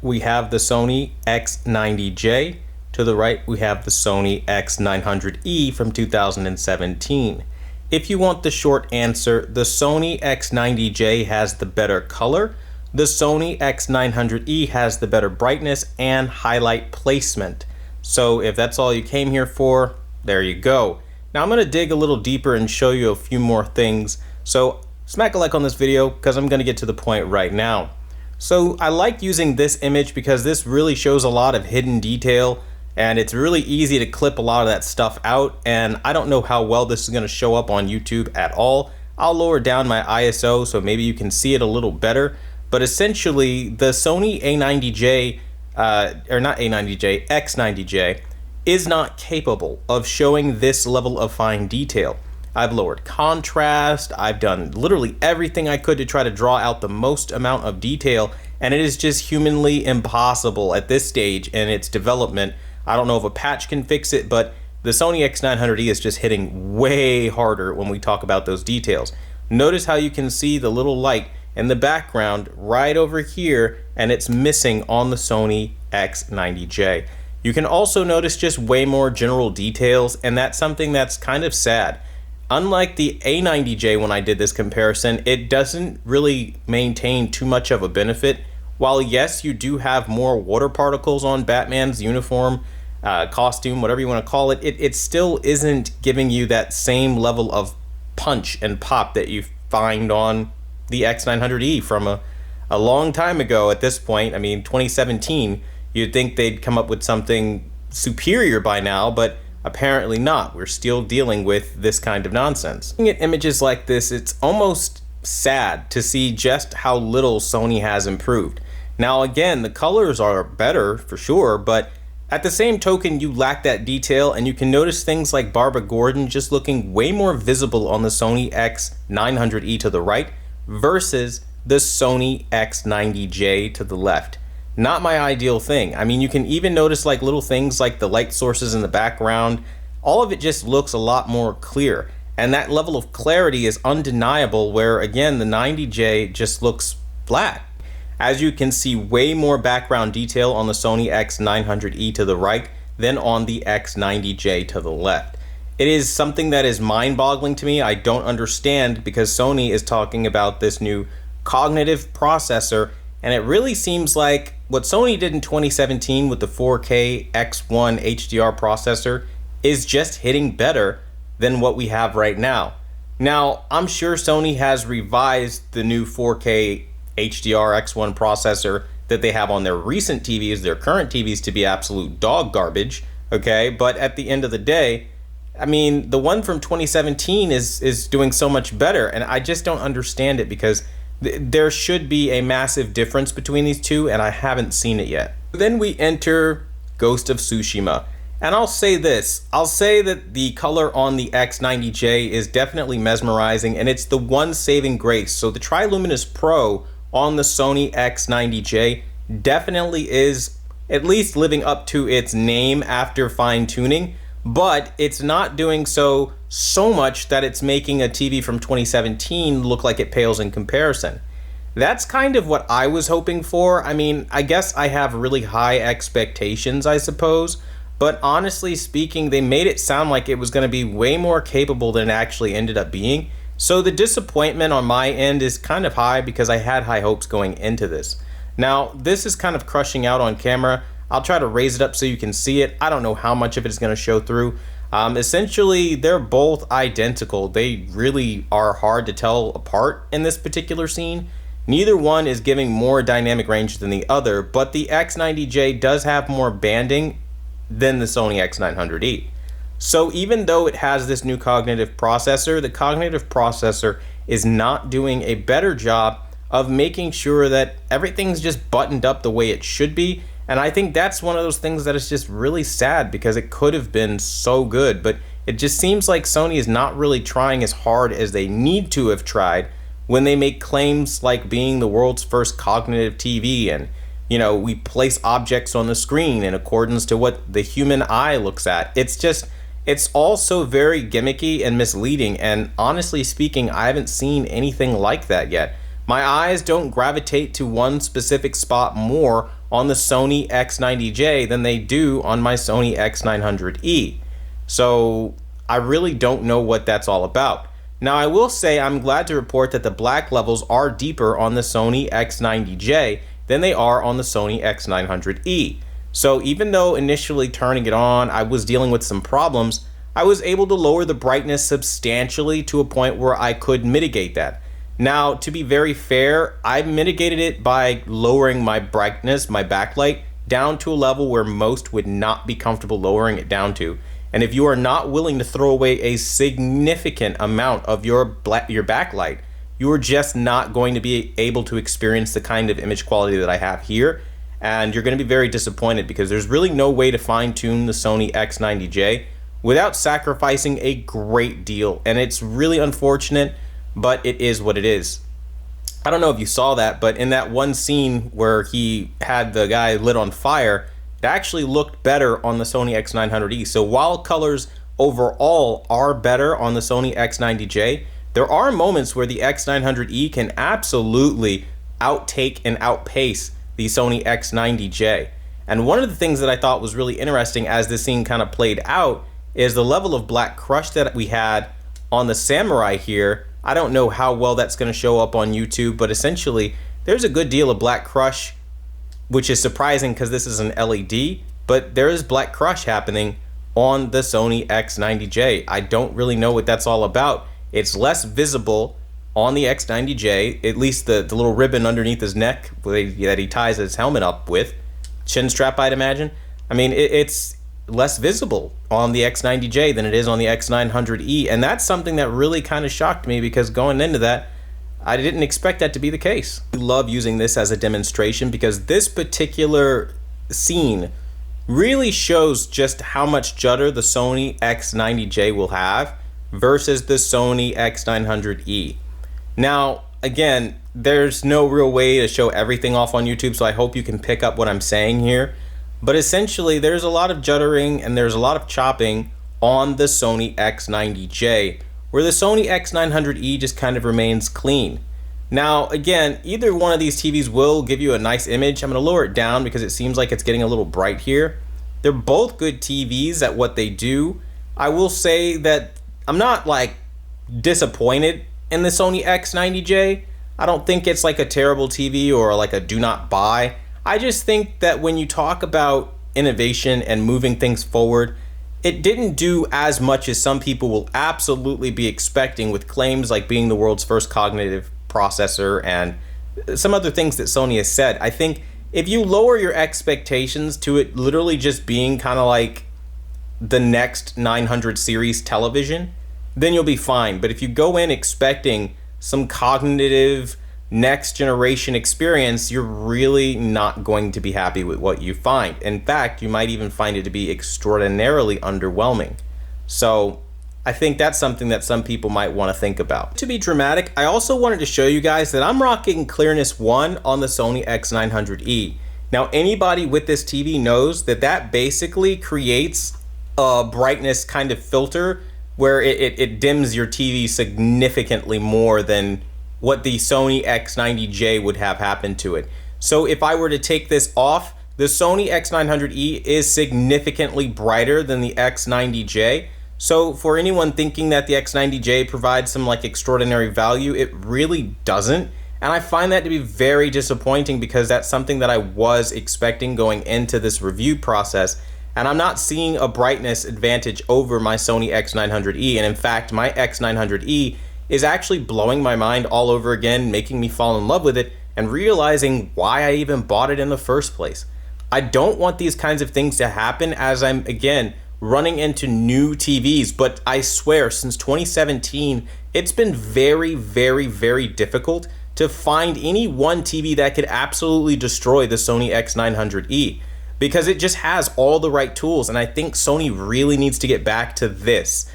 we have the Sony X90J. To the right, we have the Sony X900E from 2017. If you want the short answer, the Sony X90J has the better color. The Sony X900E has the better brightness and highlight placement. So if that's all you came here for, there you go. Now I'm going to dig a little deeper and show you a few more things. So smack a like on this video because I'm going to get to the point right now. So I like using this image because this really shows a lot of hidden detail, and it's really easy to clip a lot of that stuff out, and I don't know how well this is going to show up on YouTube at all. I'll lower down my ISO so maybe you can see it a little better. But essentially, the Sony A90J, or not A90J, X90J, is not capable of showing this level of fine detail. I've lowered contrast, I've done literally everything I could to try to draw out the most amount of detail, and it is just humanly impossible at this stage in its development. I don't know if a patch can fix it, but the Sony X900E is just hitting way harder when we talk about those details. Notice how you can see the little light in the background right over here, and it's missing on the Sony X90J. You can also notice just way more general details, and that's something that's kind of sad. Unlike the A90J, when I did this comparison, it doesn't really maintain too much of a benefit. While yes, you do have more water particles on Batman's uniform, costume, whatever you want to call it, it still isn't giving you that same level of punch and pop that you find on the X900E from a long time ago at this point. I mean, 2017, you'd think they'd come up with something superior by now, but apparently not. We're still dealing with this kind of nonsense. Looking at images like this, it's almost sad to see just how little Sony has improved. Now again, the colors are better for sure, but at the same token, you lack that detail, and you can notice things like Barbara Gordon just looking way more visible on the Sony X900E to the right versus the Sony X90J to the left. Not my ideal thing. I mean, you can even notice like little things like the light sources in the background. All of it just looks a lot more clear, and that level of clarity is undeniable, where again the 90J just looks flat. As you can see, way more background detail on the Sony X900E to the right than on the X90J to the left. It is something that is mind-boggling to me. I don't understand, because Sony is talking about this new cognitive processor, and it really seems like what Sony did in 2017 with the 4K X1 HDR processor is just hitting better than what we have right now. Now, I'm sure Sony has revised the new 4K HDR X1 processor that they have on their recent TVs, their current TVs, to be absolute dog garbage, okay? But at the end of the day, I mean, the one from 2017 is doing so much better, and I just don't understand it, because there should be a massive difference between these two, and I haven't seen it yet. Then we enter Ghost of Tsushima, and I'll say this. I'll say that the color on the X90J is definitely mesmerizing, and it's the one saving grace. So the Triluminous Pro on the Sony X90J definitely is at least living up to its name after fine-tuning, but it's not doing so much that it's making a TV from 2017 look like it pales in comparison. That's kind of what I was hoping for. I mean, I guess I have really high expectations, I suppose, but honestly speaking, they made it sound like it was going to be way more capable than it actually ended up being. So the disappointment on my end is kind of high, because I had high hopes going into this. Now, this is kind of crushing out on camera. I'll try to raise it up so you can see it. I don't know how much of it is going to show through. Essentially, they're both identical. They really are hard to tell apart in this particular scene. Neither one is giving more dynamic range than the other, but the X90J does have more banding than the Sony X900E. So even though it has this new cognitive processor, the cognitive processor is not doing a better job of making sure that everything's just buttoned up the way it should be. And I think that's one of those things that is just really sad, because it could have been so good, but it just seems like Sony is not really trying as hard as they need to have tried when they make claims like being the world's first cognitive TV, and, you know, we place objects on the screen in accordance to what the human eye looks at. It's all so very gimmicky and misleading, and honestly speaking, I haven't seen anything like that yet. My eyes don't gravitate to one specific spot more on the Sony X90J than they do on my Sony X900E. So I really don't know what that's all about. Now, I will say I'm glad to report that the black levels are deeper on the Sony X90J than they are on the Sony X900E. So even though initially turning it on, I was dealing with some problems, I was able to lower the brightness substantially to a point where I could mitigate that. Now, to be very fair, I mitigated it by lowering my brightness, my backlight, down to a level where most would not be comfortable lowering it down to. And if you are not willing to throw away a significant amount of your backlight, you are just not going to be able to experience the kind of image quality that I have here. And you're going to be very disappointed because there's really no way to fine-tune the Sony X90J without sacrificing a great deal. And it's really unfortunate, but it is what it is. I don't know if you saw that, but in that one scene where he had the guy lit on fire, it actually looked better on the Sony X900E. So while colors overall are better on the Sony X90J, there are moments where the X900E can absolutely outtake and outpace the Sony X90J. And one of the things that I thought was really interesting as this scene kind of played out is the level of black crush that we had on the Samurai here. I don't know how well that's going to show up on YouTube, but essentially there's a good deal of black crush, which is surprising because this is an LED, but there is black crush happening on the Sony X90J. I don't really know what that's all about. It's less visible on the X90J, at least the little ribbon underneath his neck that he ties his helmet up with, chin strap I'd imagine. I mean, it's less visible on the X90J than it is on the X900E, and that's something that really kind of shocked me because going into that, I didn't expect that to be the case. I love using this as a demonstration because this particular scene really shows just how much judder the Sony X90J will have versus the Sony X900E. Now, again, there's no real way to show everything off on YouTube, so I hope you can pick up what I'm saying here. But essentially, there's a lot of juddering and there's a lot of chopping on the Sony X90J, where the Sony X900E just kind of remains clean. Now, again, either one of these TVs will give you a nice image. I'm going to lower it down because it seems like it's getting a little bright here. They're both good TVs at what they do. I will say that I'm not like disappointed in the Sony X90J. I don't think it's like a terrible TV or like a do not buy. I just think that when you talk about innovation and moving things forward, it didn't do as much as some people will absolutely be expecting with claims like being the world's first cognitive processor and some other things that Sony has said. I think if you lower your expectations to it literally just being kind of like the next 900 series television, then you'll be fine. But if you go in expecting some cognitive next generation experience, you're really not going to be happy with what you find. In fact, you might even find it to be extraordinarily underwhelming. So I think that's something that some people might want to think about. To be dramatic, I also wanted to show you guys that I'm rocking clearness 1 on the Sony X900E. Now, anybody with this TV knows that that basically creates a brightness kind of filter where it dims your TV significantly more than what the Sony X90J would have happened to it. So if I were to take this off, the Sony X900E is significantly brighter than the X90J. So for anyone thinking that the X90J provides some like extraordinary value, it really doesn't. And I find that to be very disappointing because that's something that I was expecting going into this review process. And I'm not seeing a brightness advantage over my Sony X900E. And in fact, my X900E is actually blowing my mind all over again, making me fall in love with it and realizing why I even bought it in the first place. I don't want these kinds of things to happen as I'm, again, running into new TVs, but I swear since 2017, it's been very, very, very difficult to find any one TV that could absolutely destroy the Sony X900E because it just has all the right tools. And I think Sony really needs to get back to this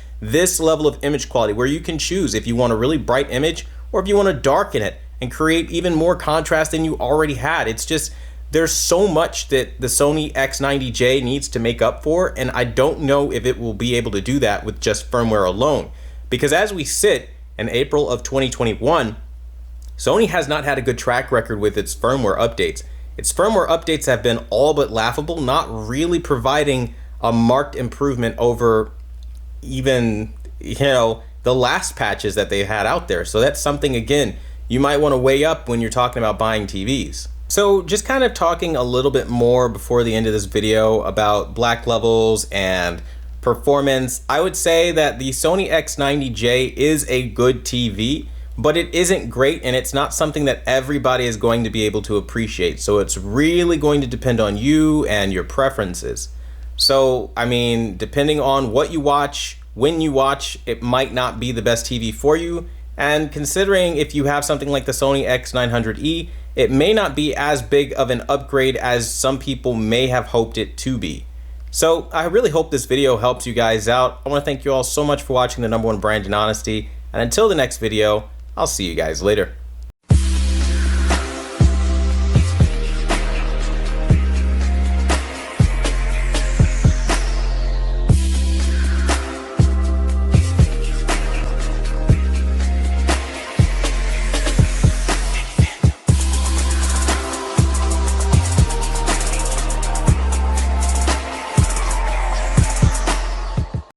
level of image quality where you can choose if you want a really bright image or if you want to darken it and create even more contrast than you already had. It's just, there's so much that the Sony X90J needs to make up for, and I don't know if it will be able to do that with just firmware alone. Because as we sit in April of 2021, Sony has not had a good track record with its firmware updates. its firmware updates have been all but laughable, not really providing a marked improvement over even, the last patches that they had out there. So that's something, again, you might want to weigh up when you're talking about buying TVs. So just kind of talking a little bit more before the end of this video about black levels and performance, I would say that the Sony X90J is a good TV, but it isn't great, and it's not something that everybody is going to be able to appreciate. So it's really going to depend on you and your preferences. So, I mean, depending on what you watch, when you watch, it might not be the best TV for you. And considering if you have something like the Sony X900E, it may not be as big of an upgrade as some people may have hoped it to be. So I really hope this video helps you guys out. I want to thank you all so much for watching the #1 brand in honesty. And until the next video, I'll see you guys later.